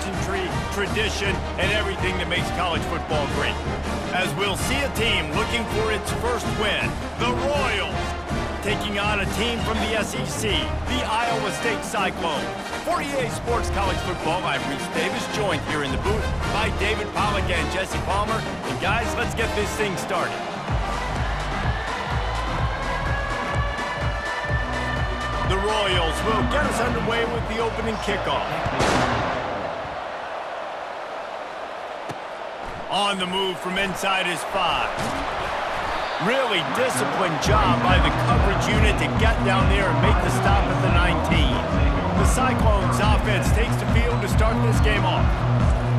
pageantry, tradition, and everything that makes college football great. As we'll see a team looking for its first win, the Royals, taking on a team from the SEC, the Iowa State Cyclones. For EA Sports College Football, I'm Reese Davis, joined here in the booth by David Pollack and Jesse Palmer. And guys, let's get this thing started. The Royals will get us underway with the opening kickoff. On the move from inside his 5. Really disciplined job by the coverage unit to get down there and make the stop at the 19. The Cyclones offense takes the field to start this game off.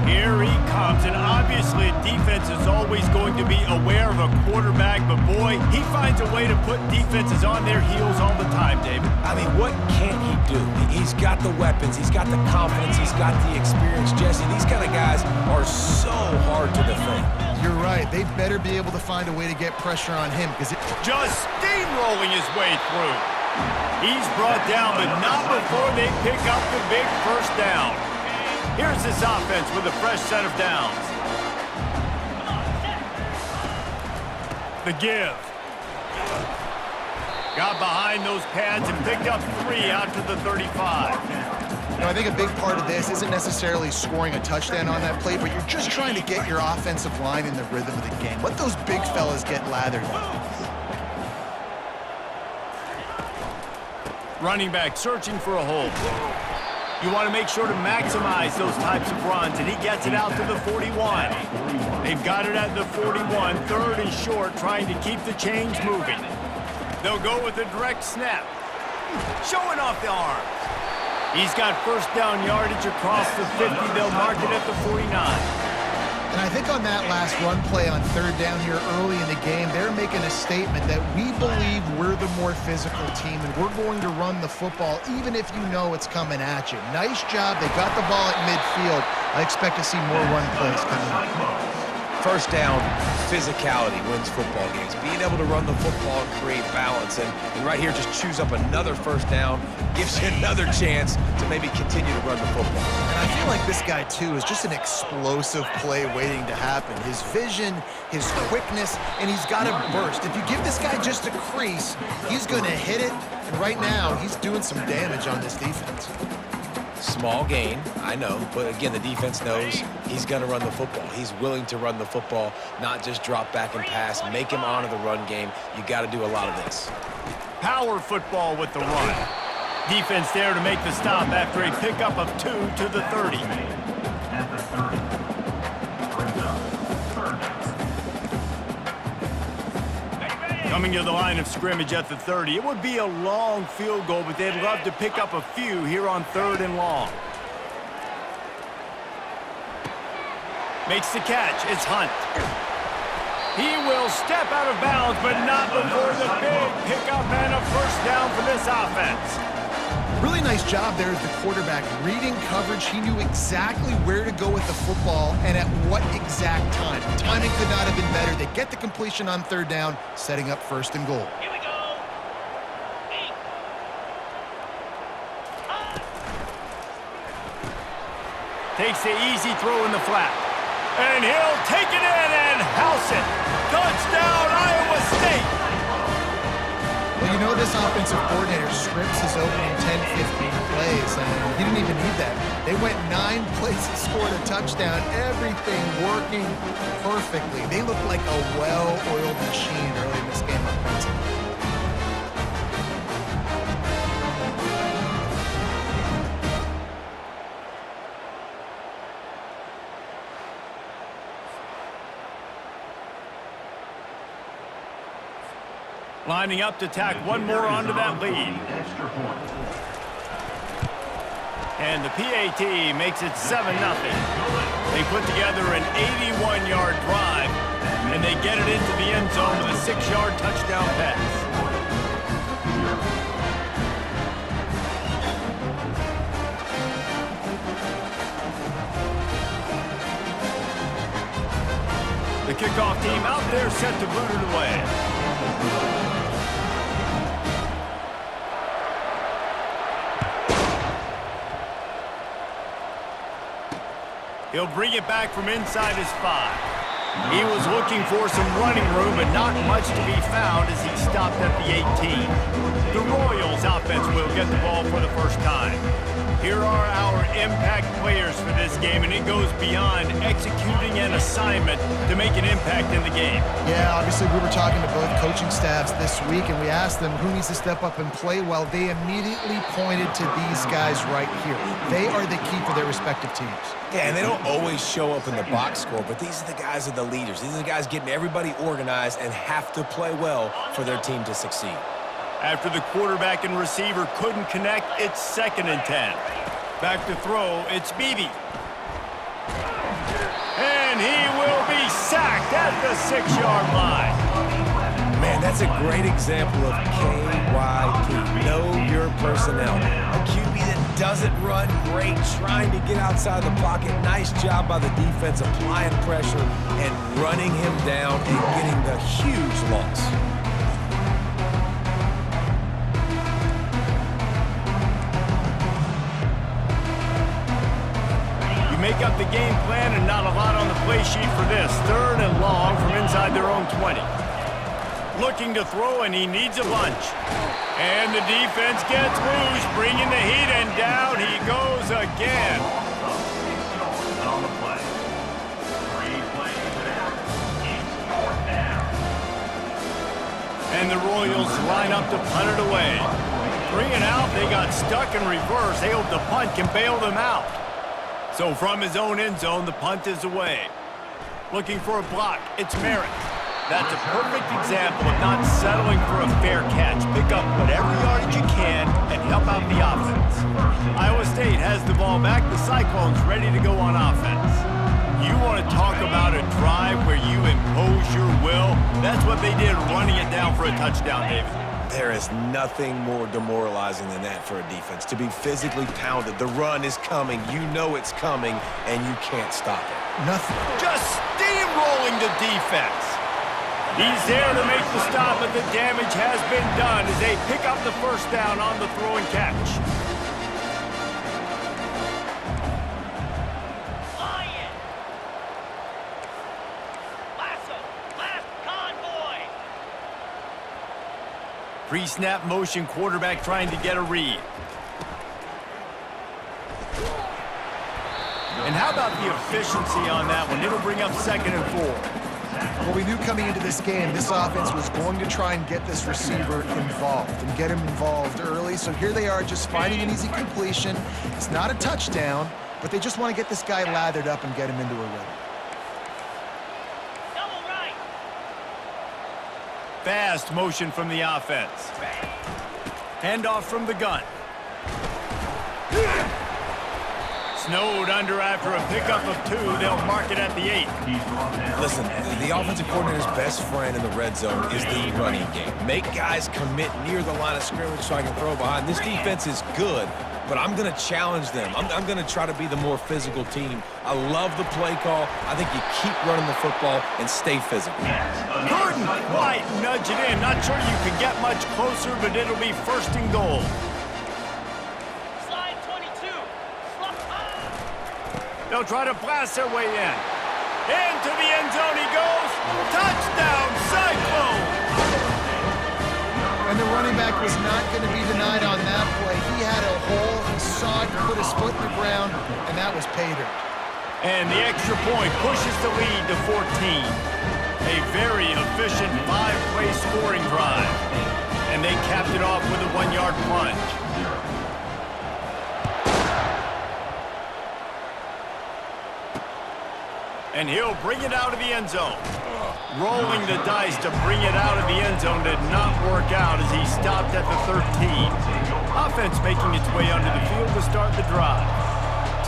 Here he comes, and obviously defense is always going to be aware of a quarterback, but boy, he finds a way to put defenses on their heels all the time, David. I mean, what can't he do? He's got the weapons, he's got the confidence, he's got the experience. Jesse, these kind of guys are so hard to defend. You're right. They better be able to find a way to get pressure on him because it just steamrolling his way through. He's brought down, but not before they pick up the big first down. Here's this offense with a fresh set of downs. The give. Got behind those pads and picked up 3 out to the 35. You know, I think a big part of this isn't necessarily scoring a touchdown on that play, but you're just trying to get your offensive line in the rhythm of the game. Let those big fellas get lathered up. Running back searching for a hole. You want to make sure to maximize those types of runs, and he gets it out to the 41. They've got it at the 41, third and short, trying to keep the chains moving. They'll go with a direct snap. Showing off the arms. He's got first down yardage across the 50. They'll mark it at the 49. And I think on that last run play on third down here early in the game, they're making a statement that we believe we're the more physical team and we're going to run the football even if you know it's coming at you. Nice job. They got the ball at midfield. I expect to see more run plays coming up. First down, physicality wins football games. Being able to run the football and create balance. And right here, just choose up another first down, gives you another chance to maybe continue to run the football. And I feel like this guy, too, is just an explosive play waiting to happen. His vision, his quickness, and he's got a burst. If you give this guy just a crease, he's going to hit it. And right now, he's doing some damage on this defense. Small gain, I know, but again, the defense knows he's going to run the football. He's willing to run the football, not just drop back and pass, make him honor the run game. You got to do a lot of this. Power football with the run. Defense there to make the stop after a pickup of 2 to the 30. Coming to the line of scrimmage at the 30. It would be a long field goal, but they'd love to pick up a few here on 3rd and long. Makes the catch. It's Hunt. He will step out of bounds, but not before the big pickup and a first down for this offense. Really nice job there as the quarterback. Reading coverage, he knew exactly where to go with the football and at what exact time. Timing could not have been better. They get the completion on 3rd down, setting up 1st and goal. Here we go. Takes the easy throw in the flat. And he'll take it in and house it. Touchdown, Iowa State. Well, you know this offensive coordinator scripts his opening 10-15 plays, and he didn't even need that. They went 9 plays and scored a touchdown, everything working perfectly. They looked like a well-oiled machine early in this game offensively. Lining up to tack one more onto that lead. And the PAT makes it 7-0. They put together an 81-yard drive, and they get it into the end zone with a 6-yard touchdown pass. The kickoff team out there set to boot it away. He'll bring it back from inside his 5. He was looking for some running room, but not much to be found as he stopped at the 18. The Royals offense will get the ball for the first time. Here are our impact players for this game, and it goes beyond executing an assignment to make an impact in the game. Yeah, obviously we were talking to both coaching staffs this week, and we asked them who needs to step up and play well. They immediately pointed to these guys right here. They are the key for their respective teams. Yeah, and they don't always show up in the box score, but these are the guys that are the leaders. These are the guys getting everybody organized and have to play well for their team to succeed. After the quarterback and receiver couldn't connect, it's 2nd and 10. Back to throw, it's Beebe. And he will be sacked at the 6-yard line. Man, that's a great example of KYP. Know your personnel. A QB that doesn't run great, trying to get outside the pocket. Nice job by the defense applying pressure and running him down and getting the huge loss. Make up the game plan and not a lot on the play sheet for this. 3rd and long from inside their own 20. Looking to throw, and he needs a bunch. And the defense gets loose, bringing the heat, and down he goes again. On the play. 3 plays and 4th down. And the Royals line up to punt it away. 3 and out, they got stuck in reverse. They hope the punt can bail them out. So from his own end zone, the punt is away. Looking for a block, it's Merritt. That's a perfect example of not settling for a fair catch. Pick up whatever yardage you can and help out the offense. Iowa State has the ball back. The Cyclones ready to go on offense. You want to talk about a drive where you impose your will? That's what they did, running it down for a touchdown, David. There is nothing more demoralizing than that for a defense. To be physically pounded, the run is coming, you know it's coming, and you can't stop it. Nothing. Just steamrolling the defense. He's there to make the stop, but the damage has been done as they pick up the 1st down on the throw and catch. Lion. Lasso. Last convoy. Pre-snap motion, quarterback trying to get a read. And how about the efficiency on that one? It'll bring up 2nd and 4. Well, we knew coming into this game, this offense was going to try and get this receiver involved and get him involved early. So here they are just finding an easy completion. It's not a touchdown, but they just want to get this guy lathered up and get him into a rhythm. Double right. Fast motion from the offense. Handoff from the gun. Snowed under after a pickup of 2. They'll mark it at the 8. Listen, the offensive coordinator's best friend in the red zone is the running game. Make guys commit near the line of scrimmage so I can throw behind. This defense is good, but I'm going to challenge them. I'm going to try to be the more physical team. I love the play call. I think you keep running the football and stay physical. Couldn't quite nudge it in. Not sure you can get much closer, but it'll be 1st and goal. Slide 22. They'll try to blast their way in. Into the end zone he goes. Touchdown, Cyclone! And the running back was not going to be denied on that play. He had a hole, he saw it, put his foot in the ground, and that was pay dirt. And the extra point pushes the lead to 14. A very efficient 5-play scoring drive. And they capped it off with a 1-yard plunge. And he'll bring it out of the end zone. Rolling the dice to bring it out of the end zone did not work out as he stopped at the 13. Offense making its way onto the field to start the drive.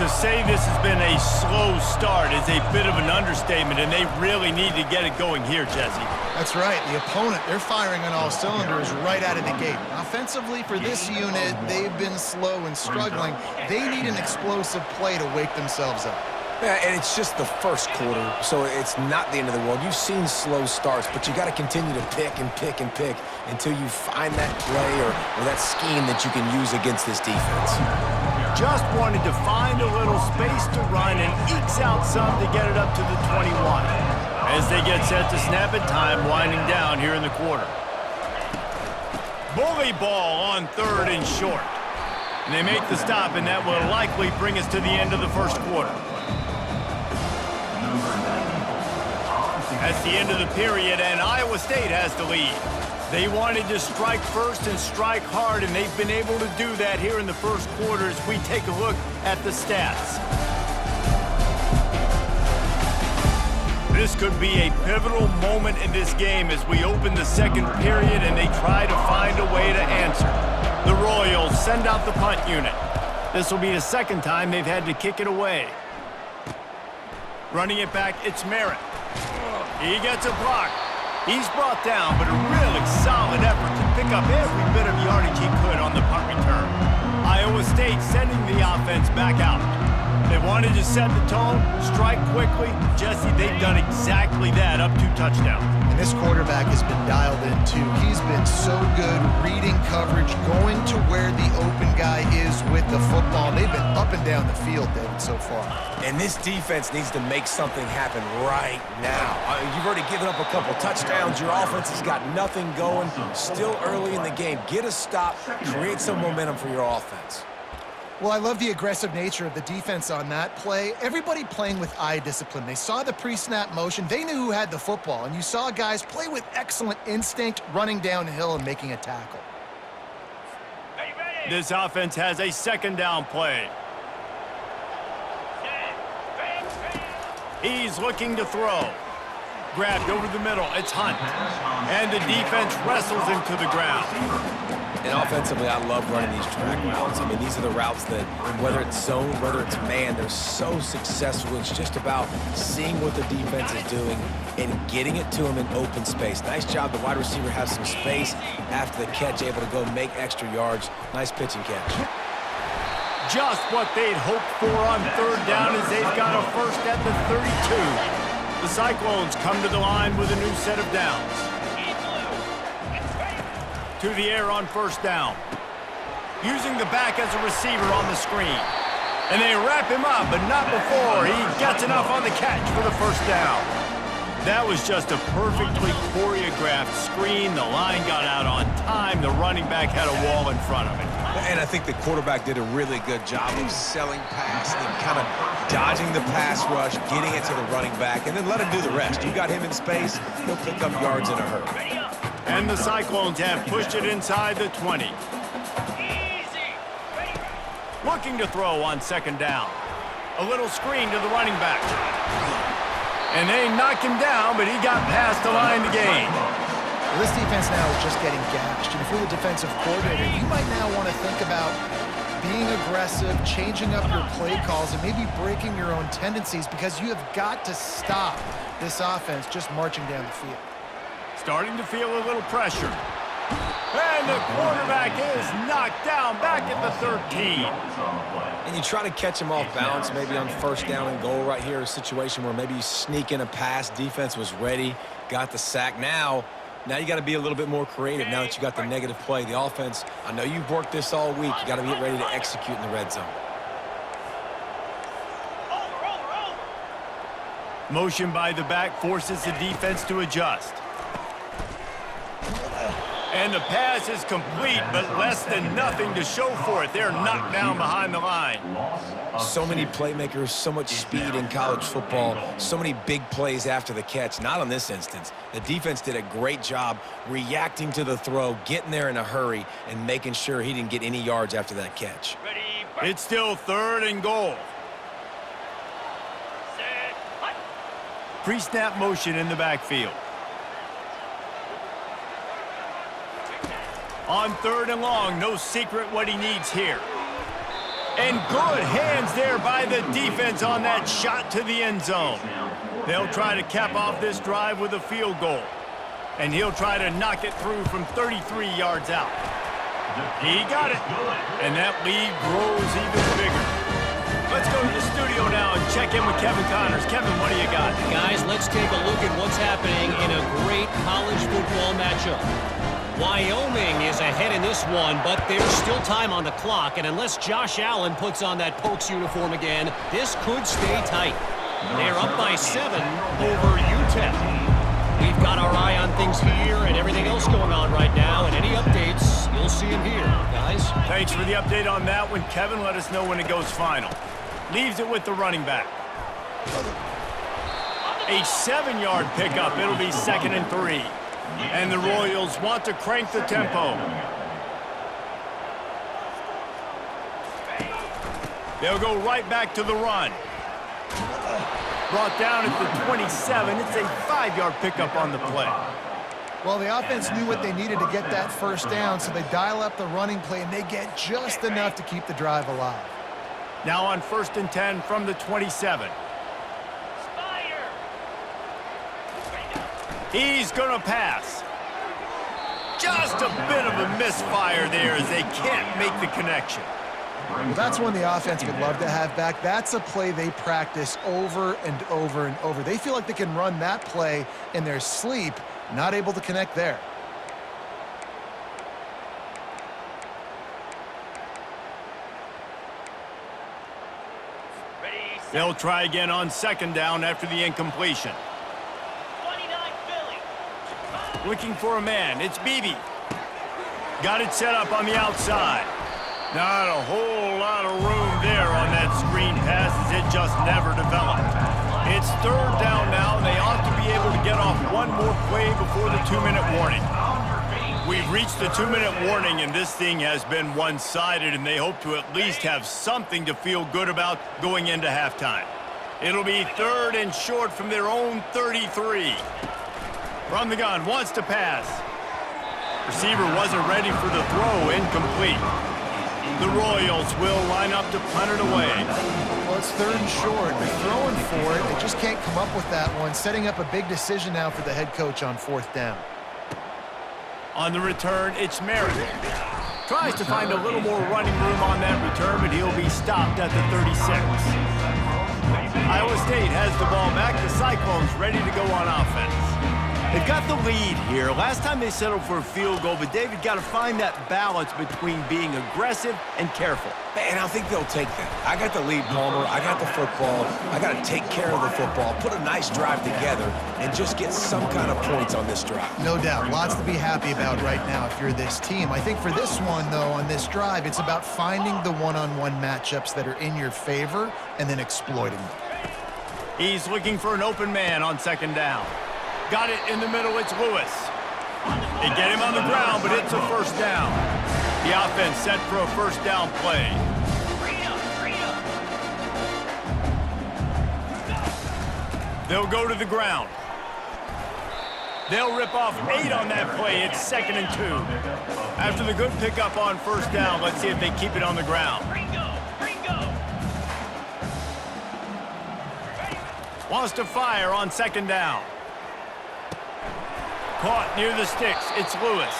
To say this has been a slow start is a bit of an understatement, and they really need to get it going here, Jesse. That's right. The opponent, they're firing on all cylinders right out of the gate. Offensively, for this unit, they've been slow and struggling. They need an explosive play to wake themselves up. Yeah, and it's just the first quarter, so it's not the end of the world. You've seen slow starts, but you got to continue to pick and pick and pick until you find that play or that scheme that you can use against this defense. just wanted to find a little space to run and ekes out some to get it up to the 21. As they get set to snap it, time winding down here in the quarter. Bully ball on 3rd and short. And they make the stop, and that will likely bring us to the end of the first quarter. That's the end of the period, and Iowa State has the lead. They wanted to strike first and strike hard, and they've been able to do that here in the first quarter as we take a look at the stats. This could be a pivotal moment in this game as we open the second period and they try to find a way to answer. The Royals send out the punt unit. This will be the second time they've had to kick it away. Running it back, it's Merritt. He gets a block. He's brought down, but a really solid effort to pick up every bit of yardage he could on the punt return. Iowa State sending the offense back out. They wanted to set the tone, strike quickly. Jesse, they've done exactly that, up 2 touchdowns. And this quarterback has been dialed in, too. He's been so good reading coverage, going to where the open guy is with the football. They've been up and down the field, David, so far. And this defense needs to make something happen right now. You've already given up a couple touchdowns. Your offense has got nothing going. Still early in the game. Get a stop. Create some momentum for your offense. Well, I love the aggressive nature of the defense on that play. Everybody playing with eye discipline. They saw the pre-snap motion. They knew who had the football. And you saw guys play with excellent instinct, running downhill and making a tackle. This offense has a second down play. He's looking to throw. Grabbed over the middle. It's Hunt. And the defense wrestles him to the ground. And offensively, I love running these track routes. I mean, these are the routes that, whether it's zone, whether it's man, they're so successful. It's just about seeing what the defense is doing and getting it to them in open space. Nice job. The wide receiver has some space after the catch, able to go make extra yards. Nice pitch and catch. Just what they'd hoped for on 3rd down as they've got a first at the 32. The Cyclones come to the line with a new set of downs. To the air on 1st down. Using the back as a receiver on the screen. And they wrap him up, but not before he gets enough on the catch for the 1st down. That was just a perfectly choreographed screen. The line got out on time. The running back had a wall in front of him. And I think the quarterback did a really good job of selling pass and kind of dodging the pass rush, getting it to the running back, and then let him do the rest. You got him in space, he'll pick up yards in a hurry. And the Cyclones have pushed it inside the 20. Looking to throw on 2nd down. A little screen to the running back. And they knock him down, but he got past the line to gain. Well, this defense now is just getting gashed. And if you're the defensive coordinator, you might now want to think about being aggressive, changing up your play calls, and maybe breaking your own tendencies because you have got to stop this offense just marching down the field. Starting to feel a little pressure. And the quarterback is knocked down back at the 13. And you try to catch him off balance, maybe on 1st down and goal right here, a situation where maybe you sneak in a pass, defense was ready, got the sack. Now you got to be a little bit more creative now that you got the negative play. The offense, I know you've worked this all week. You got to get ready to execute in the red zone. Motion by the back forces the defense to adjust. And the pass is complete, but less than nothing to show for it. They're knocked down behind the line. So many playmakers, so much speed in college football, so many big plays after the catch. Not on this instance. The defense did a great job reacting to the throw, getting there in a hurry, and making sure he didn't get any yards after that catch. It's still 3rd and goal. Pre-snap motion in the backfield. On 3rd and long, no secret what he needs here. And good hands there by the defense on that shot to the end zone. They'll try to cap off this drive with a field goal. And he'll try to knock it through from 33 yards out. He got it. And that lead grows even bigger. Let's go to the studio now and check in with Kevin Connors. Kevin, what do you got? Guys, let's take a look at what's happening in a great college football matchup. Wyoming is ahead in this one, but there's still time on the clock, and unless Josh Allen puts on that Pokes uniform again, this could stay tight. They're up by 7 over UTEP. We've got our eye on things here and everything else going on right now, and any updates, you'll see them here, guys. Thanks for the update on that one, Kevin. Let us know when it goes final. Leaves it with the running back. A 7-yard pickup. It'll be 2nd and 3. And the Royals want to crank the tempo. They'll go right back to the run. Brought down at the 27. It's a 5-yard pickup on the play. Well, the offense knew what they needed to get that first down, so they dial up the running play, and they get just enough to keep the drive alive. Now on 1st and 10 from the 27. He's going to pass. Just a bit of a misfire there as they can't make the connection. Well, that's one the offense would love to have back. That's a play they practice over and over and over. They feel like they can run that play in their sleep, not able to connect there. They'll try again on 2nd down after the incompletion. Looking for a man. It's Beebe. Got it set up on the outside. Not a whole lot of room there on that screen pass as it just never developed. It's 3rd down now, and they ought to be able to get off one more play before the 2-minute warning. We've reached the 2-minute warning, and this thing has been one-sided, and they hope to at least have something to feel good about going into halftime. It'll be 3rd and short from their own 33. From the gun, wants to pass. Receiver wasn't ready for the throw, incomplete. The Royals will line up to punt it away. Well, it's 3rd and short. They're throwing for it. They just can't come up with that one, setting up a big decision now for the head coach on 4th down. On the return, it's Merritt. Tries to find a little more running room on that return, but he'll be stopped at the 36. Iowa State has the ball back. The Cyclones ready to go on offense. They've got the lead here. Last time they settled for a field goal, but David got to find that balance between being aggressive and careful. And I think they'll take that. I got the lead, Palmer. I got the football. I got to take care of the football, put a nice drive together, and just get some kind of points on this drive. No doubt. Lots to be happy about right now if you're this team. I think for this one, though, on this drive, it's about finding the one-on-one matchups that are in your favor and then exploiting them. He's looking for an open man on 2nd down. Got it in the middle, it's Lewis. They get him on the ground, but it's a 1st down. The offense set for a 1st down play. They'll go to the ground. They'll rip off 8 on that play. It's 2nd and 2. After the good pickup on 1st down, let's see if they keep it on the ground. Wants to fire on 2nd down. Caught near the sticks. It's Lewis.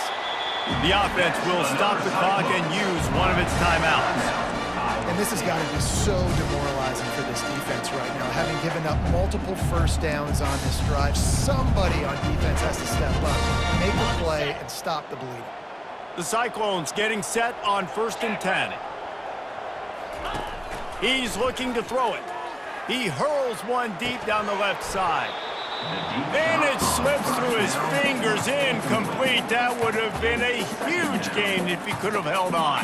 The offense will stop the clock and use one of its timeouts. And this has got to be so demoralizing for this defense right now. Having given up multiple 1st downs on this drive, somebody on defense has to step up, make a play, and stop the bleeding. The Cyclones getting set on 1st and 10. He's looking to throw it. He hurls one deep down the left side. Then it slips through his fingers, incomplete. That would have been a huge gain if he could have held on.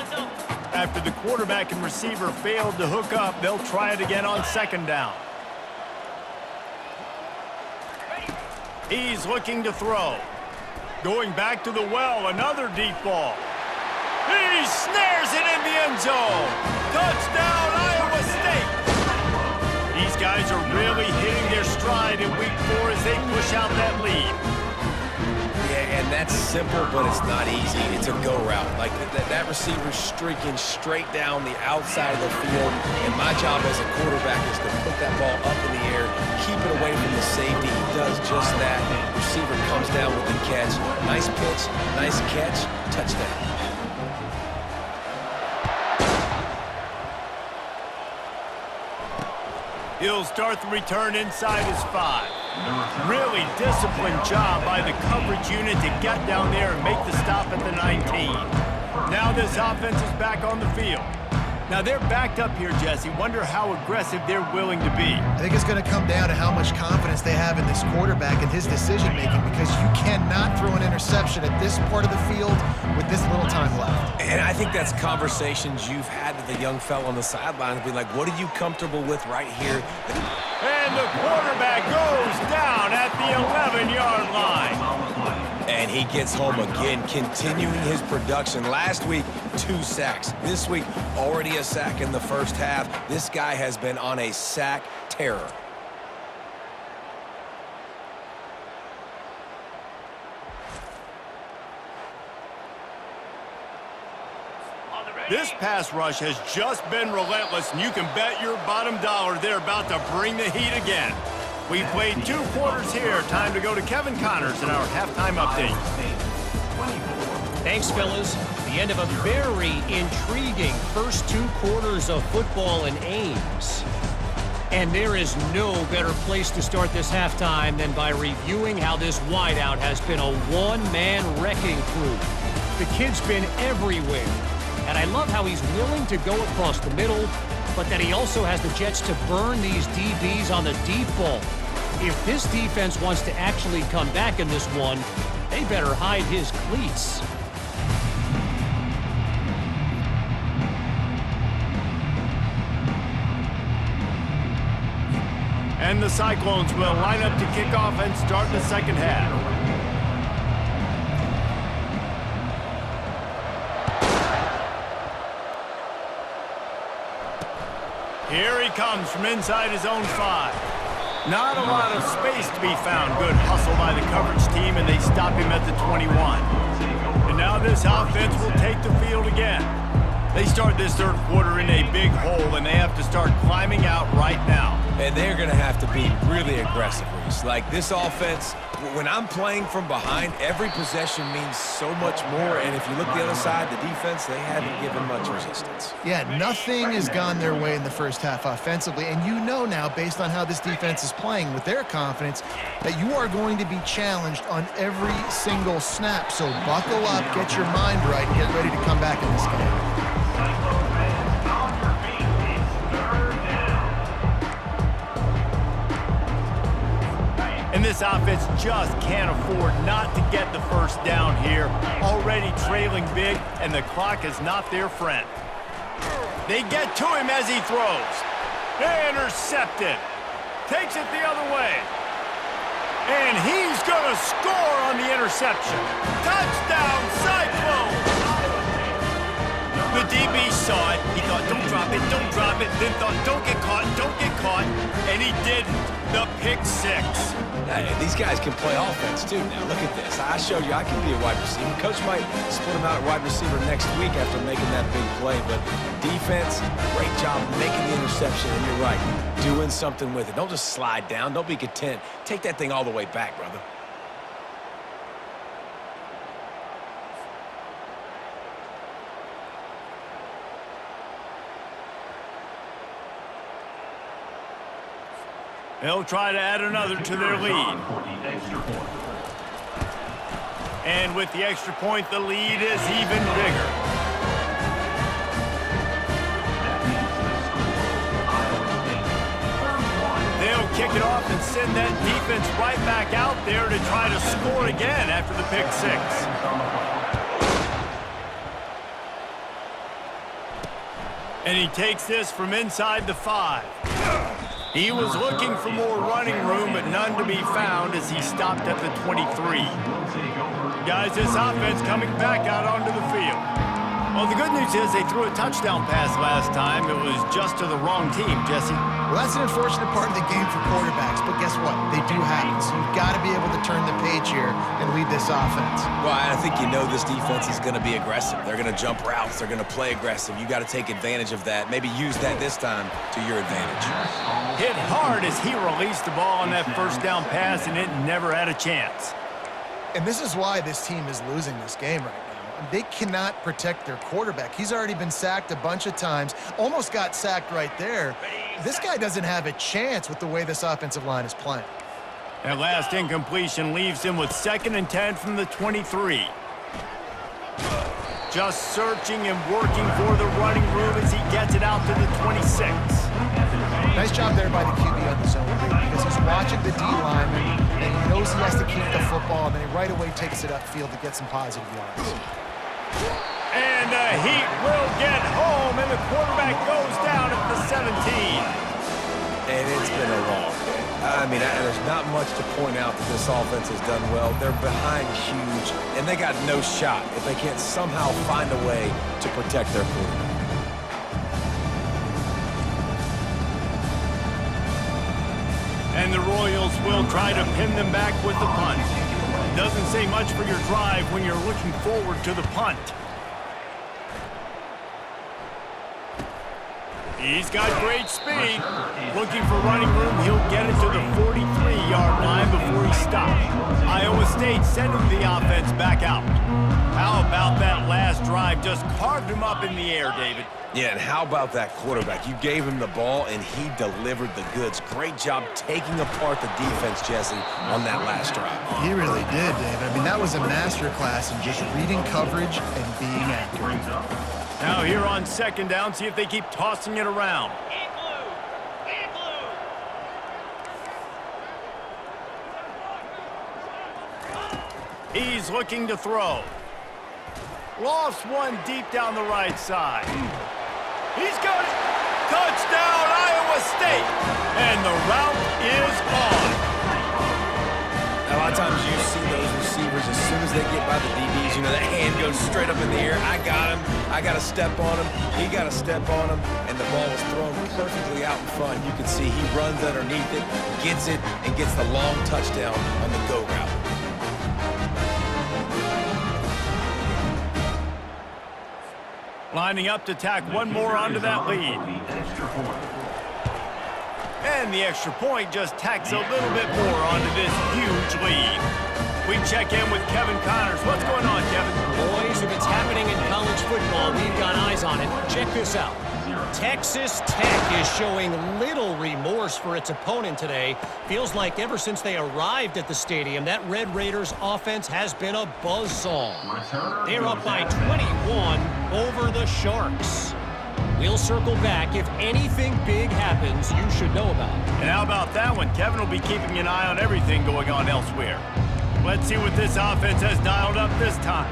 After the quarterback and receiver failed to hook up, they'll try it again on 2nd down. He's looking to throw. Going back to the well, another deep ball. He snares it in the end zone. Touchdown, Iowa State. These guys are really hitting their stride in week 4 as they push out that lead. Yeah, and that's simple, but it's not easy. It's a go route. Like that receiver's streaking straight down the outside of the field, and my job as a quarterback is to put that ball up in the air, keep it away from the safety. He does just that. Receiver comes down with the catch. Nice pitch, nice catch, touchdown. He'll start the return inside his 5. Really disciplined job by the coverage unit to get down there and make the stop at the 19. Now this offense is back on the field. Now they're backed up here, Jesse. Wonder how aggressive they're willing to be. I think it's going to come down to how much confidence they have in this quarterback and his decision-making, because you cannot throw an interception at this part of the field with this little time left. And I think that's conversations you've had with the young fella on the sidelines, being like, what are you comfortable with right here? And the quarterback goes down at the 11-yard line. And he gets home again, continuing his production. Last week, 2 sacks. This week, already a sack in the first half. This guy has been on a sack terror. This pass rush has just been relentless, and you can bet your bottom dollar they're about to bring the heat again. We've played 2 quarters here. Time to go to Kevin Connors in our halftime update. Thanks, fellas. The end of a very intriguing first 2 quarters of football in Ames. And there is no better place to start this halftime than by reviewing how this wideout has been a one-man wrecking crew. The kid's been everywhere. And I love how he's willing to go across the middle, but that he also has the jets to burn these DBs on the deep ball. If this defense wants to actually come back in this one, they better hide his cleats. And the Cyclones will line up to kick off and start the second half. Here he comes from inside his own 5. Not a lot of space to be found. Good hustle by the coverage team, and they stop him at the 21. And now this offense will take the field again. They start this third quarter in a big hole, and they have to start climbing out right now. And they're going to have to be really aggressive, Reese. Like, this offense, when I'm playing from behind, every possession means so much more. And if you look the other side, the defense, they haven't given much resistance. Yeah, nothing has gone their way in the first half offensively. And you know now, based on how this defense is playing with their confidence, that you are going to be challenged on every single snap. So buckle up, get your mind right, and get ready to come back in this game. And this offense just can't afford not to get the first down here. Already trailing big, and the clock is not their friend. They get to him as he throws. Intercepted. Takes it the other way. And he's going to score on the interception. Touchdown, Cyclones! The DB saw it. He thought, don't drop it, don't drop it. Then thought, don't get caught, don't get caught. And he didn't. The pick 6. These guys can play offense, too. Now, look at this. I showed you I can be a wide receiver. Coach might split him out at wide receiver next week after making that big play. But defense, great job making the interception. And you're right, doing something with it. Don't just slide down. Don't be content. Take that thing all the way back, brother. They'll try to add another to their lead. And with the extra point, the lead is even bigger. They'll kick it off and send that defense right back out there to try to score again after the pick 6. And he takes this from inside the 5. He was looking for more running room, but none to be found as he stopped at the 23. Guys, this offense coming back out onto the field. Well, the good news is they threw a touchdown pass last time. It was just to the wrong team, Jesse. Well, that's an unfortunate part of the game for quarterbacks, but guess what? They do happen, so you've got to be able to turn the page here and lead this offense. Well, I think you know this defense is going to be aggressive. They're going to jump routes. They're going to play aggressive. You got to take advantage of that. Maybe use that this time to your advantage. Hit hard as he released the ball on that first down pass, and it never had a chance. And this is why this team is losing this game right now. They cannot protect their quarterback. He's already been sacked a bunch of times, almost got sacked right there. This guy doesn't have a chance with the way this offensive line is playing. That last incompletion leaves him with 2nd and 10 from the 23. Just searching and working for the running room as he gets it out to the 26. Nice job there by the QB on the zone read because he's watching the D lineman and he knows he has to keep the football, and then he right away takes it upfield to get some positive yards. And the Heat will get home, and the quarterback goes down at the 17. And it's been a long day. I mean, there's not much to point out that this offense has done well. They're behind huge, and they got no shot if they can't somehow find a way to protect their quarterback. And the Royals will try to pin them back with the punt. Doesn't say much for your drive when you're looking forward to the punt. He's got great speed. Looking for running room, he'll get it to the 43-yard line before he stops. Iowa State sending the offense back out. How about that last drive? Just carved him up in the air, David. Yeah, and how about that quarterback? You gave him the ball, and he delivered the goods. Great job taking apart the defense, Jesse, on that last drive. He really did, David. I mean, that was a masterclass in just reading coverage and being accurate. Now here on 2nd down, see if they keep tossing it around. He's looking to throw. Lost one deep down the right side. He's got it. Touchdown, Iowa State. And the route is on. A lot of times you see those receivers, as soon as they get by the DBs, you know, that hand goes straight up in the air. I got him. I got to step on him. He got to step on him. And the ball was thrown perfectly out in front. You can see he runs underneath it, gets it, and gets the long touchdown on the go route. Lining up to tack one more onto that lead. And the extra point just tacks a little bit more onto this huge lead. We check in with Kevin Connors. What's going on, Kevin? Boys, if it's happening in college football, we've got eyes on it. Check this out. Texas Tech is showing little remorse for its opponent today. Feels like ever since they arrived at the stadium, that Red Raiders offense has been a buzzsaw. They're up by 21 over the Sharks. We'll circle back. If anything big happens, you should know about it. And how about that one? Kevin will be keeping an eye on everything going on elsewhere. Let's see what this offense has dialed up this time.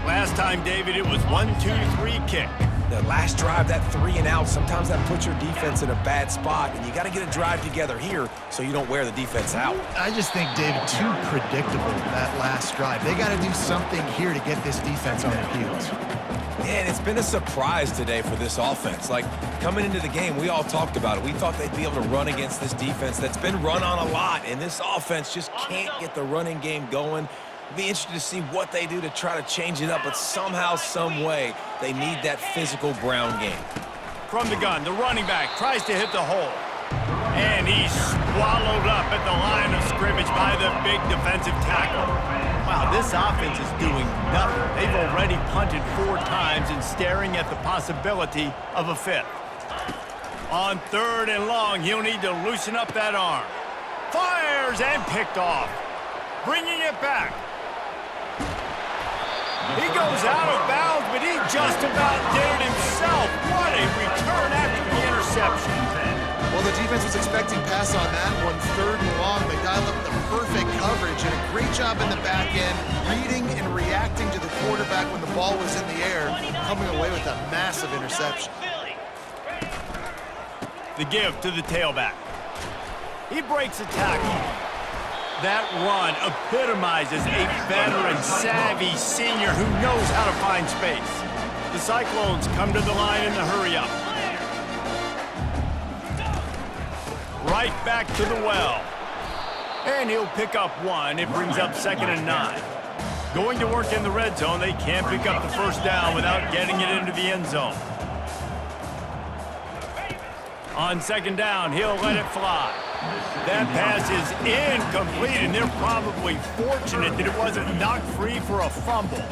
Last time, David, it was 1-2-3 kick. The last drive, that 3 and out, sometimes that puts your defense in a bad spot, and you got to get a drive together here so you don't wear the defense out. I just think, David, too predictable, that last drive. They got to do something here to get this defense on their heels. And it's been a surprise today for this offense. Like, coming into the game, we all talked about it. We thought they'd be able to run against this defense that's been run on a lot, and this offense just can't get the running game going. It'll be interesting to see what they do to try to change it up, but somehow, some way, they need that physical Brown game. From the gun, the running back tries to hit the hole. And he's swallowed up at the line of scrimmage by the big defensive tackle. Wow, this offense is doing nothing. They've already punted 4 times and staring at the possibility of a 5th. On 3rd and long, he'll need to loosen up that arm. Fires and picked off. Bringing it back. He goes out of bounds, but he just about did it himself. What a return after the interception. Well, the defense was expecting pass on that one. 3rd and long, they dialed up the perfect coverage and a great job in the back end, reading and reacting to the quarterback when the ball was in the air, coming away with a massive interception. The give to the tailback. He breaks a tackle. That run epitomizes a veteran, savvy senior who knows how to find space. The Cyclones come to the line in the hurry-up. Right back to the well. And he'll pick up 1. It brings up 2nd and 9. Going to work in the red zone, they can't pick up the 1st down without getting it into the end zone. On 2nd down, he'll let it fly. That pass is incomplete, and they're probably fortunate that it wasn't knocked free for a fumble.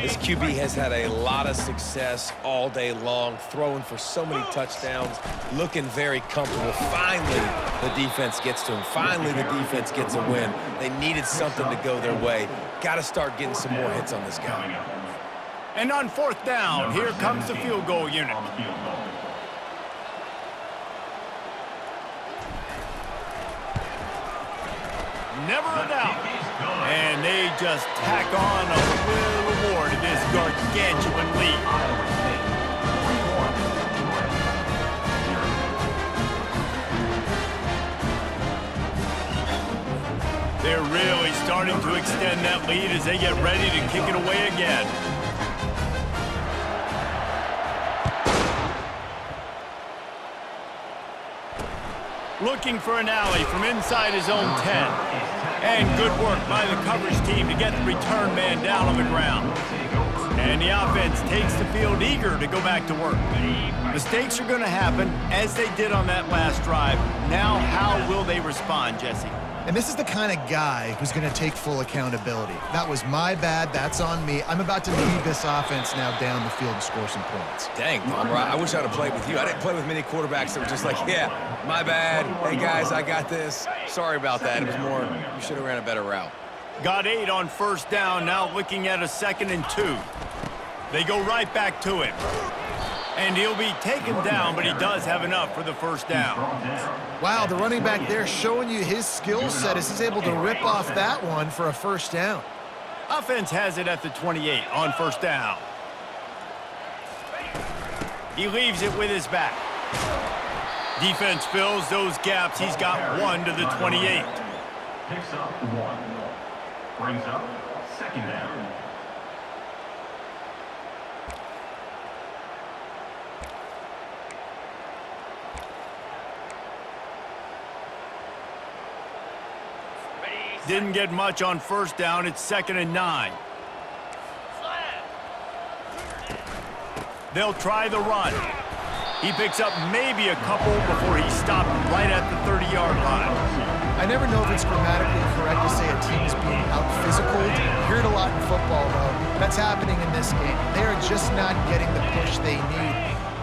This QB has had a lot of success all day long, throwing for so many touchdowns, looking very comfortable. Finally, the defense gets to them. Finally, the defense gets a win. They needed something to go their way. Got to start getting some more hits on this guy. And on 4th down, here comes the field goal unit. Never a doubt. And they just tack on a little more to this gargantuan lead. They're really starting to extend that lead as they get ready to kick it away again. Looking for an alley from inside his own 10. And good work by the coverage team to get the return man down on the ground. And the offense takes the field eager to go back to work. Mistakes are going to happen, as they did on that last drive. Now, how will they respond, Jesse? And this is the kind of guy who's going to take full accountability. That was my bad. That's on me. I'm about to lead this offense now down the field and score some points. Dang, Palmer, I wish I would have played with you. I didn't play with many quarterbacks that were just like, yeah, my bad. Hey, guys, I got this. Sorry about that. It was more, you should have ran a better route. Got 8 on 1st down, now looking at a 2nd and 2. They go right back to him. And he'll be taken down, but he does have enough for the 1st down. Wow, the running back there showing you his skill set as he's able to rip off that one for a 1st down. Offense has it at the 28 on 1st down. He leaves it with his back. Defense fills those gaps. He's got 1 to the 28. Picks up 1. Brings up 2nd down. Didn't get much on 1st down. It's 2nd and 9. They'll try the run. He picks up maybe a couple before he's stopped right at the 30-yard line. I never know if it's grammatically correct to say a team is being out-physicaled. You hear it a lot in football, though. That's happening in this game. They are just not getting the push they need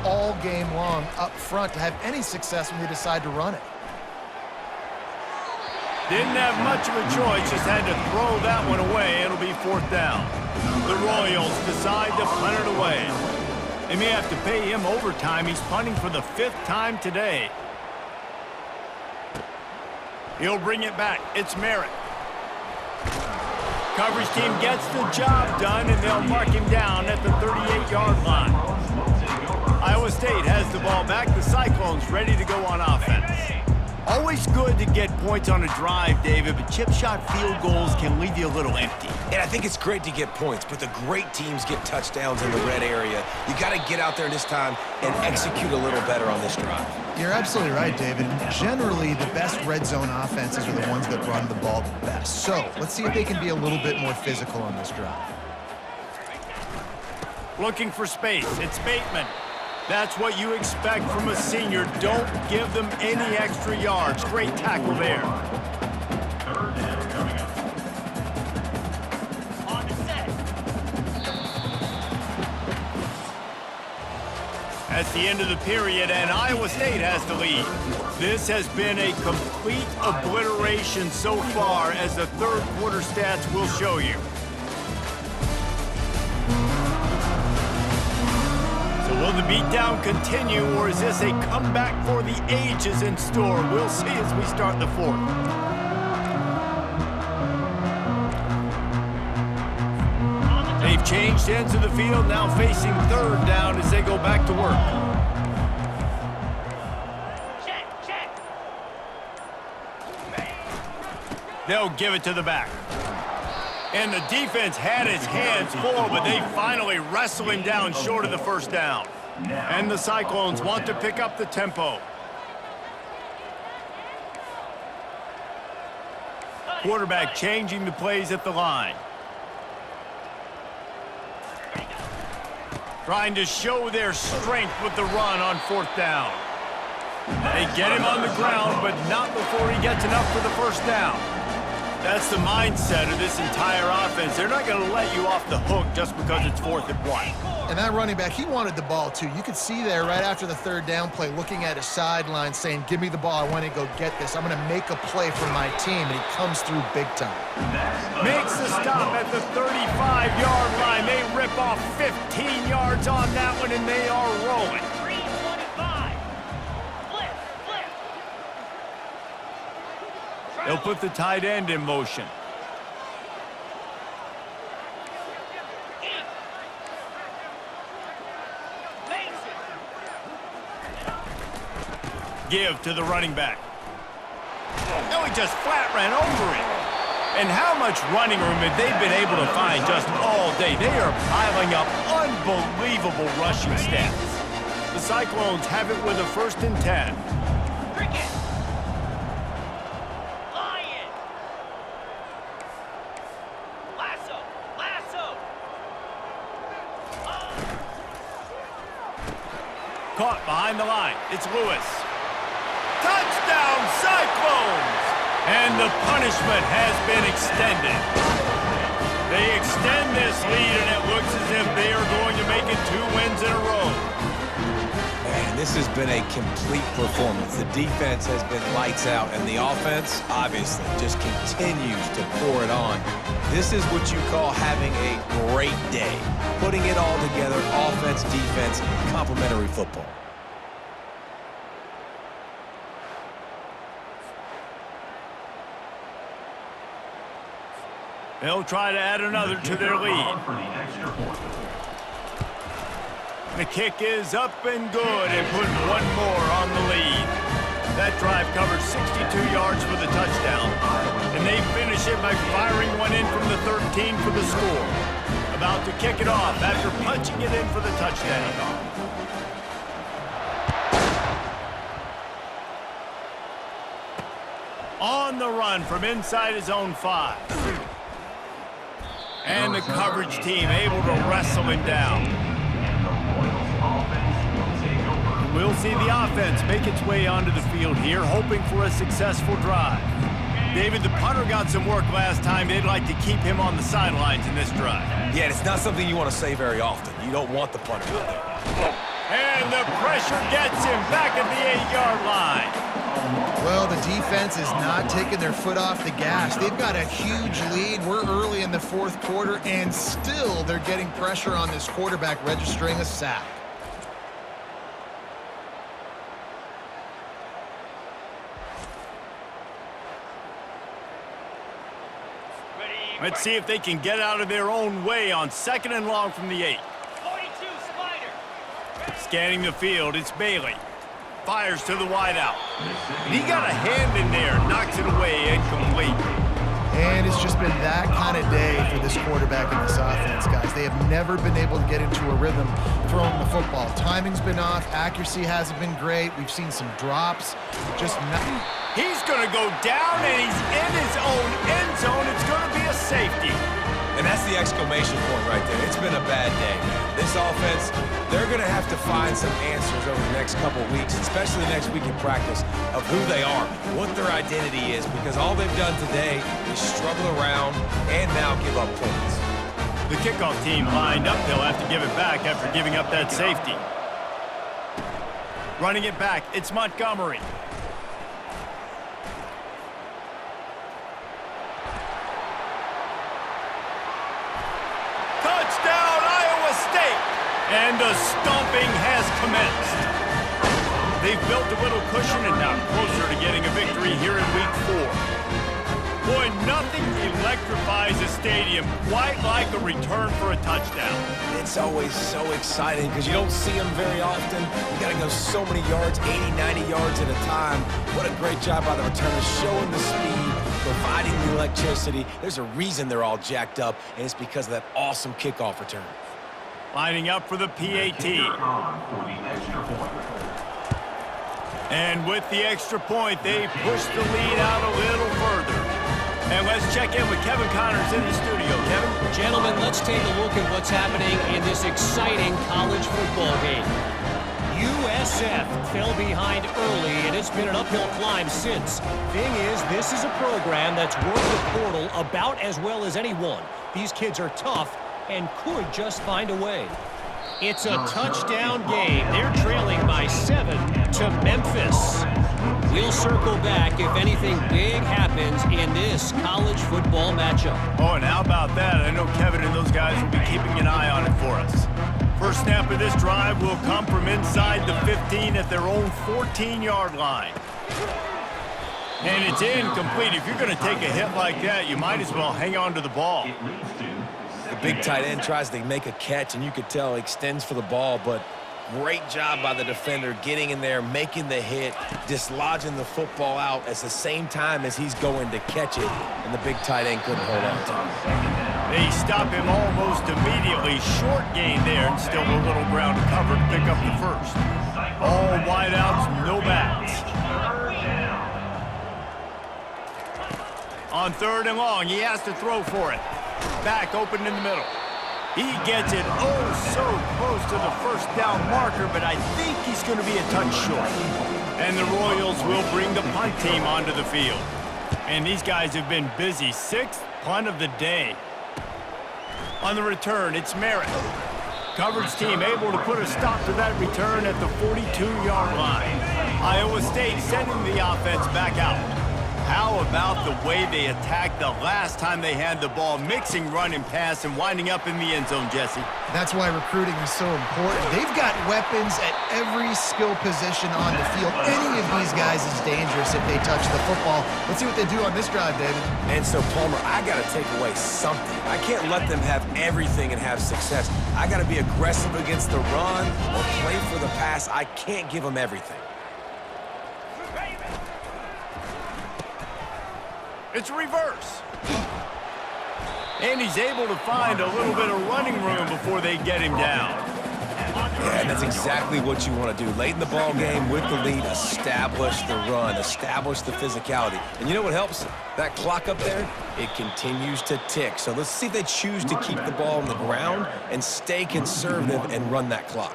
all game long up front to have any success when they decide to run it. Didn't have much of a choice, just had to throw that one away. It'll be 4th down. The Royals decide to punt it away. They may have to pay him overtime. He's punting for the 5th time today. He'll bring it back. It's Merritt. Coverage team gets the job done, and they'll mark him down at the 38-yard line. Iowa State has the ball back. The Cyclones ready to go on offense. Always good to get points on a drive, David, but chip shot field goals can leave you a little empty. And I think it's great to get points, but the great teams get touchdowns in the red area. You got to get out there this time and execute a little better on this drive. You're absolutely right, David. Generally, the best red zone offenses are the ones that run the ball the best. So let's see if they can be a little bit more physical on this drive. Looking for space. It's Bateman. That's what you expect from a senior. Don't give them any extra yards. Great tackle there. 3rd down coming up. On the set. That's the end of the period, and Iowa State has the lead. This has been a complete obliteration so far, as the 3rd quarter stats will show you. Will the beatdown continue, or is this a comeback for the ages in store? We'll see as we start the 4th. They've changed ends of the field, now facing 3rd down as they go back to work. Check. They'll give it to the back. And the defense had his hands full, but they finally wrestle him down short of the 1st down. And the Cyclones want to pick up the tempo. Quarterback changing the plays at the line. Trying to show their strength with the run on 4th down. They get him on the ground, but not before he gets enough for the 1st down. That's the mindset of this entire offense. They're not going to let you off the hook just because it's 4th and 1. And that running back, he wanted the ball too. You could see there right after the 3rd down play, looking at his sideline saying, give me the ball, I want to go get this. I'm going to make a play for my team, and he comes through big time. Makes the stop at the 35-yard line. They rip off 15 yards on that one, and they are rolling. 325. Flip, flip. They'll put the tight end in motion. Give to the running back. No, he just flat ran over it. And how much running room have they been able to find just all day? They are piling up unbelievable rushing stats. The Cyclones have it with a 1st and 10. Cricket. Lion. Lasso. Lasso. Caught behind the line. It's Lewis. Touchdown, Cyclones! And the punishment has been extended. They extend this lead, and it looks as if they are going to make it 2 wins in a row. And this has been a complete performance. The defense has been lights out, and the offense, obviously, just continues to pour it on. This is what you call having a great day. Putting it all together, offense, defense, complementary football. They'll try to add another to their lead. For the extra point. The kick is up and good, and put 1 more on the lead. That drive covered 62 yards for the touchdown, and they finish it by firing one in from the 13 for the score. About to kick it off after punching it in for the touchdown. On the run from inside his own 5. And the coverage team able to wrestle him down. We'll see the offense make its way onto the field here, hoping for a successful drive. David, the punter got some work last time. They'd like to keep him on the sidelines in this drive. Yeah, it's not something you want to say very often. You don't want the punter out there. And the pressure gets him back at the 8-yard line. Well, the defense is not taking their foot off the gas. They've got a huge lead. We're early in the 4th quarter, and still they're getting pressure on this quarterback, registering a sack. Let's see if they can get out of their own way on 2nd and long from the 8. 42 Spider. Scanning the field, it's Bailey. Fires to the wideout. He got a hand in there, knocks it away, incomplete. And it's just been that kind of day for this quarterback and this offense, guys. They have never been able to get into a rhythm throwing the football. Timing's been off. Accuracy hasn't been great. We've seen some drops. Just nothing. He's going to go down, and he's in his own end zone. It's going to be a safety. And that's the exclamation point right there. It's been a bad day, man. This offense, they're going to have to find some answers over the next couple weeks, especially next week in practice, of who they are, what their identity is, because all they've done today is struggle around and now give up points. The kickoff team lined up. They'll have to give it back after giving up that safety. Running it back, it's Montgomery. Touchdown, Iowa State! And the stomping has commenced. They've built a little cushion and now closer to getting a victory here in Week 4. Boy, nothing electrifies a stadium quite like a return for a touchdown. It's always so exciting because you don't see them very often. You got to go so many yards, 80, 90 yards at a time. What a great job by the returners, showing the speed, providing the electricity. There's a reason they're all jacked up, and it's because of that awesome kickoff return. Lining up for the PAT. For the extra point. And with the extra point, they push the lead out a little further. And let's check in with Kevin Connors in the studio. Kevin? Gentlemen, let's take a look at what's happening in this exciting college football game. USF fell behind early, and it's been an uphill climb since. Thing is, this is a program that's worked the portal about as well as anyone. These kids are tough and could just find a way. It's a touchdown game. They're trailing by 7 to Memphis. We'll circle back if anything big happens in this college football matchup. Oh, and how about that? I know Kevin and those guys will be keeping an eye on it for us. First snap of this drive will come from inside the 15 at their own 14-yard line. And it's incomplete. If you're going to take a hit like that, you might as well hang on to the ball. The big tight end tries to make a catch, and you could tell he extends for the ball, but great job by the defender getting in there, making the hit, dislodging the football out at the same time as he's going to catch it, and the big tight end couldn't hold on to it. They stop him almost immediately. Short gain there, and still a little ground to cover to pick up the first. All wideouts, no backs. On 3rd and long, he has to throw for it. Back open in the middle. He gets it so close to the first down marker, but I think he's going to be a touch short. And the Royals will bring the punt team onto the field. And these guys have been busy. 6th punt of the day. On the return, it's Merritt. Coverage team able to put a stop to that return at the 42-yard line. Iowa State sending the offense back out. How about the way they attacked the last time they had the ball, mixing run and pass and winding up in the end zone, Jesse? That's why recruiting is so important. They've got weapons at every skill position on the field. Any of these guys is dangerous if they touch the football. Let's see what they do on this drive, David. And so, Palmer, I got to take away something. I can't let them have everything and have success. I got to be aggressive against the run or play for the pass. I can't give them everything. It's reverse. And he's able to find a little bit of running room before they get him down. Yeah, and that's exactly what you want to do. Late in the ball game with the lead, establish the run, establish the physicality. And you know what helps? That clock up there, it continues to tick. So let's see if they choose to keep the ball on the ground and stay conservative and run that clock.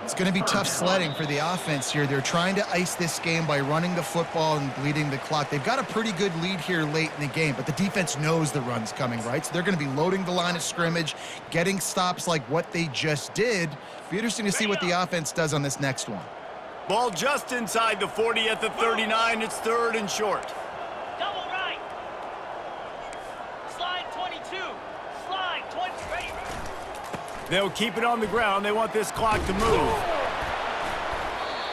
It's going to be tough sledding for the offense here. They're trying to ice this game by running the football and bleeding the clock. They've got a pretty good lead here late in the game, but the defense knows the run's coming, right? So they're going to be loading the line of scrimmage, getting stops like what they just did. Be interesting to see what the offense does on this next one. Ball just inside the 40 at the 39. It's 3rd and short. Double right. Slide 22. Slide 20. Ready. They'll keep it on the ground. They want this clock to move.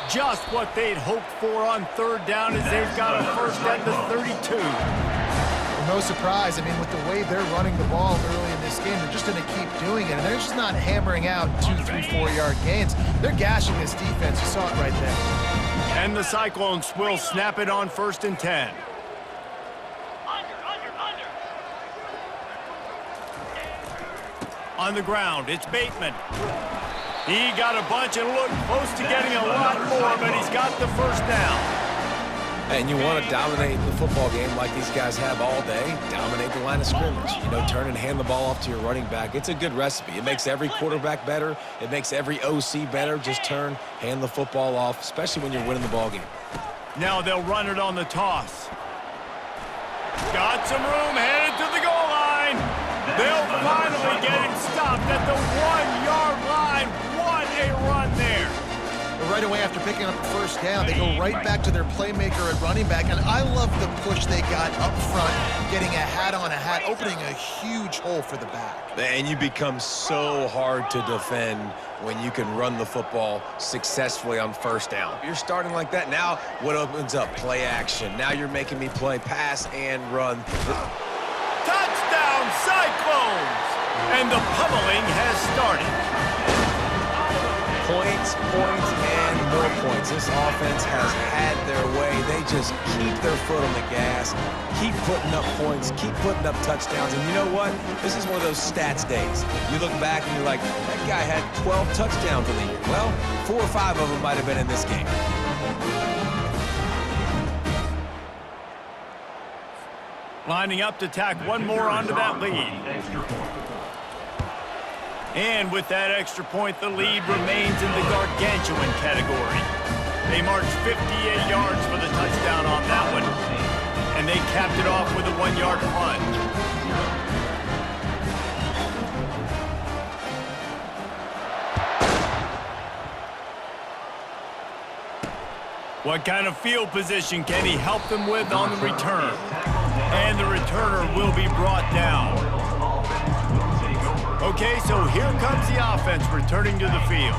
Just what they'd hoped for on 3rd down as they've got a first at the 32. Well, no surprise. I mean, with the way they're running the ball early in this game, they're just going to keep doing it. And they're just not hammering out 2, 3, 4-yard gains. They're gashing this defense. You saw it right there. And the Cyclones will snap it on 1st and 10. Under. On the ground, it's Bateman. He got a bunch and looked close to getting a lot more, but he's got the first down. And you want to dominate the football game like these guys have all day. Dominate the line of scrimmage. You know, turn and hand the ball off to your running back. It's a good recipe. It makes every quarterback better. It makes every OC better. Just turn, hand the football off, especially when you're winning the ball game. Now they'll run it on the toss. Got some room, headed to the goal line. They'll finally get him stopped at the 1-yard line. What a run there. But right away after picking up the first down, they go right back to their playmaker at running back. And I love the push they got up front, getting a hat on a hat, opening a huge hole for the back. And you become so hard to defend when you can run the football successfully on 1st down. You're starting like that. Now what opens up? Play action. Now you're making me play pass and run. Touchdown, Cyclones! And the pummeling has started. Points, and more points. This offense has had their way. They just keep their foot on the gas, keep putting up points, keep putting up touchdowns. And you know what? This is one of those stats days. You look back and you're like, that guy had 12 touchdowns in the year. Well, 4 or 5 of them might have been in this game. Lining up to tack one more onto that lead. And with that extra point, the lead remains in the gargantuan category. They marched 58 yards for the touchdown on that one, and they capped it off with a 1-yard plunge. What kind of field position can he help them with on the return? And the returner will be brought down. Okay, so here comes the offense returning to the field.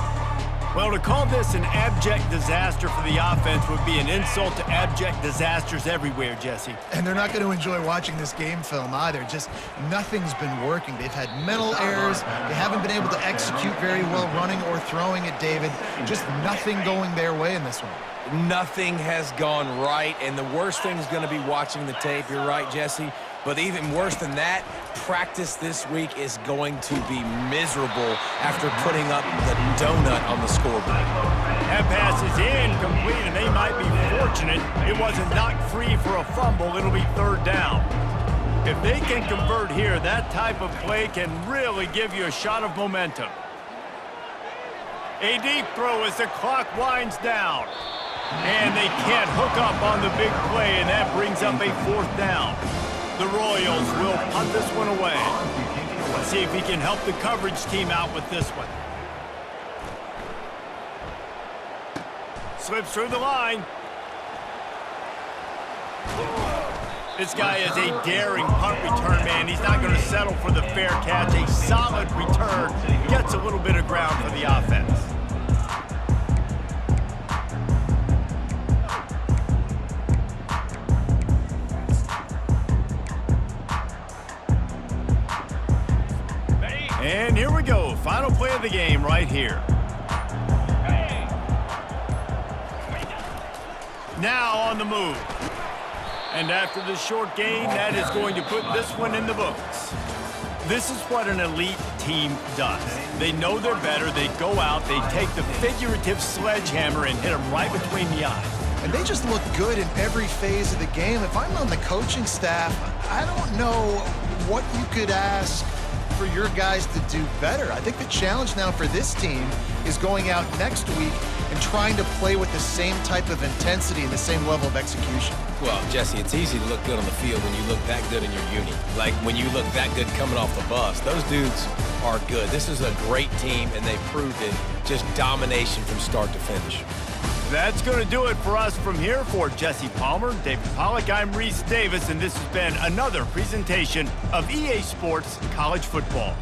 Well, to call this an abject disaster for the offense would be an insult to abject disasters everywhere, Jesse. And they're not going to enjoy watching this game film either. Just nothing's been working. They've had mental errors. They haven't been able to execute very well running or throwing it, David. Just nothing going their way in this one. Nothing has gone right, and the worst thing is going to be watching the tape. You're right, Jesse. But even worse than that, practice this week is going to be miserable after putting up the donut on the scoreboard. That pass is incomplete, and they might be fortunate it wasn't knocked free for a fumble. It'll be 3rd down. If they can convert here, that type of play can really give you a shot of momentum. A deep throw as the clock winds down. And they can't hook up on the big play, and that brings up a 4th down. The Royals will punt this one away. Let's see if he can help the coverage team out with this one. Slips through the line. This guy is a daring punt return man. He's not going to settle for the fair catch. A solid return. Gets a little bit of ground for the offense. And here we go. Final play of the game right here. Now on the move. And after the short gain, that is going to put this one in the books. This is what an elite team does. They know they're better. They go out. They take the figurative sledgehammer and hit them right between the eyes. And they just look good in every phase of the game. If I'm on the coaching staff, I don't know what you could ask for your guys to do better. I think the challenge now for this team is going out next week and trying to play with the same type of intensity and the same level of execution. Well, Jesse, it's easy to look good on the field when you look that good in your uni. Like when you look that good coming off the bus. Those dudes are good. This is a great team, and they proved it. Just domination from start to finish. That's going to do it for us from here. For Jesse Palmer, David Pollack, I'm Reese Davis, and this has been another presentation of EA Sports College Football.